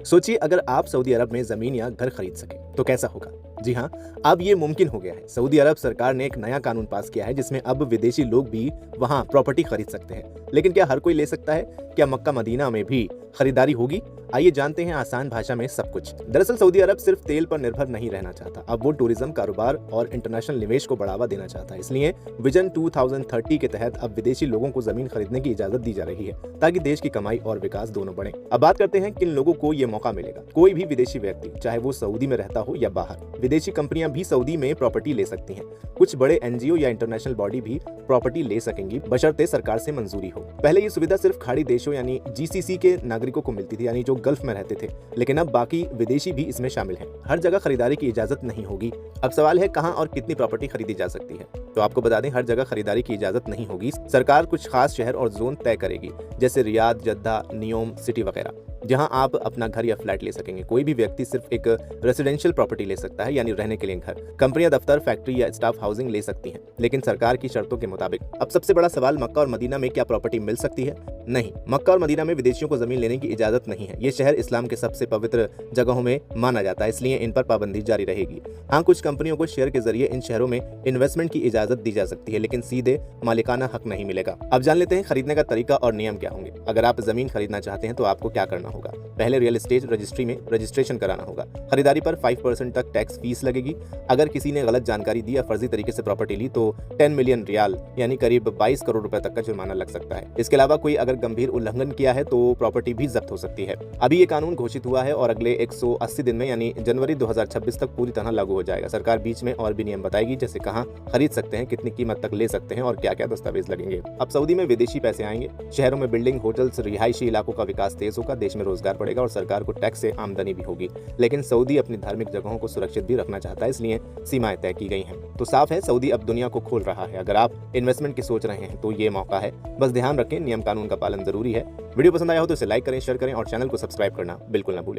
सोचिए अगर आप सऊदी अरब में जमीन या घर खरीद सके तो कैसा होगा। जी हाँ, अब ये मुमकिन हो गया है। सऊदी अरब सरकार ने एक नया कानून पास किया है जिसमें अब विदेशी लोग भी वहाँ प्रॉपर्टी खरीद सकते हैं। लेकिन क्या हर कोई ले सकता है? क्या मक्का मदीना में भी खरीदारी होगी? आइए जानते हैं आसान भाषा में सब कुछ। दरअसल सऊदी अरब सिर्फ तेल पर निर्भर नहीं रहना चाहता। अब वो टूरिज्म, कारोबार और इंटरनेशनल निवेश को बढ़ावा देना चाहता है। इसलिए विजन 2030 के तहत अब विदेशी लोगों को जमीन खरीदने की इजाजत दी जा रही है ताकि देश की कमाई और विकास दोनों बढ़े। अब बात करते हैं किन लोगों को ये मौका मिलेगा। कोई भी विदेशी व्यक्ति, चाहे वो सऊदी में रहता हो या बाहर। विदेशी कंपनियां भी सऊदी में प्रॉपर्टी ले सकती हैं। कुछ बड़े एनजीओ या इंटरनेशनल बॉडी भी प्रॉपर्टी ले सकेंगी बशर्ते सरकार से मंजूरी हो। पहले ये सुविधा सिर्फ खाड़ी देशों यानी जीसीसी के नागरिकों को मिलती थी, यानी जो गल्फ में रहते थे, लेकिन अब बाकी विदेशी भी इसमें शामिल हैं। हर जगह खरीदारी की इजाजत नहीं होगी। अब सवाल है कहां और कितनी प्रॉपर्टी खरीदी जा सकती है। तो आपको बता दें, हर जगह खरीदारी की इजाजत नहीं होगी। सरकार कुछ खास शहर और जोन तय करेगी, जैसे रियाद, जद्दा, नियोम सिटी वगैरह, जहां आप अपना घर या फ्लैट ले सकेंगे। कोई भी व्यक्ति सिर्फ एक रेसिडेंशियल प्रॉपर्टी ले सकता है, यानी रहने के लिए घर। कंपनियां दफ्तर, फैक्ट्री या स्टाफ हाउसिंग ले सकती हैं, लेकिन सरकार की शर्तों के मुताबिक। अब सबसे बड़ा सवाल, मक्का और मदीना में क्या प्रॉपर्टी मिल सकती है? नहीं, मक्का और मदीना में विदेशियों को जमीन लेने की इजाजत नहीं है। ये शहर इस्लाम के सबसे पवित्र जगहों में माना जाता है, इसलिए इन पर पाबंदी जारी रहेगी। हाँ, कुछ कंपनियों को शेयर के जरिए इन शहरों में इन्वेस्टमेंट की इजाजत दी जा सकती है, लेकिन सीधे मालिकाना हक नहीं मिलेगा। अब जान लेते हैं खरीदने का तरीका और नियम क्या होंगे। अगर आप जमीन खरीदना चाहते हैं तो आपको क्या करना होगा। पहले रियल एस्टेट रजिस्ट्री में रजिस्ट्रेशन कराना होगा। खरीदारी पर 5% तक टैक्स फीस लगेगी। अगर किसी ने गलत जानकारी दी या फर्जी तरीके से प्रॉपर्टी ली तो 10 मिलियन रियाल यानी करीब 22 करोड़ रुपए तक का जुर्माना लग सकता है। इसके अलावा कोई अगर गंभीर उल्लंघन किया है तो प्रॉपर्टी भी जब्त हो सकती है। अभी ये कानून घोषित हुआ है और अगले 180 दिन में यानी जनवरी 2026 तक पूरी तरह लागू हो जाएगा। सरकार बीच में और भी नियम बताएगी, जैसे कहां खरीद सकते हैं, कितनी कीमत तक ले सकते हैं और क्या क्या दस्तावेज लगेंगे। अब सऊदी में विदेशी पैसे आएंगे, शहरों में बिल्डिंग, होटल्स, रिहायशी इलाकों का विकास तेज होगा, देश में रोजगार बढ़ेगा और सरकार को टैक्स से आमदनी भी होगी। लेकिन सऊदी अपनी धार्मिक जगहों को सुरक्षित भी रखना चाहता है, इसलिए सीमाएं तय की गई हैं। तो साफ है, सऊदी अब दुनिया को खोल रहा है। अगर आप इन्वेस्टमेंट की सोच रहे हैं तो ये मौका है। बस ध्यान रखें, नियम कानून का पालन जरूरी है। वीडियो पसंद आया हो तो इसे लाइक करें, शेयर करें और चैनल को सब्सक्राइब करना बिल्कुल ना भूलें।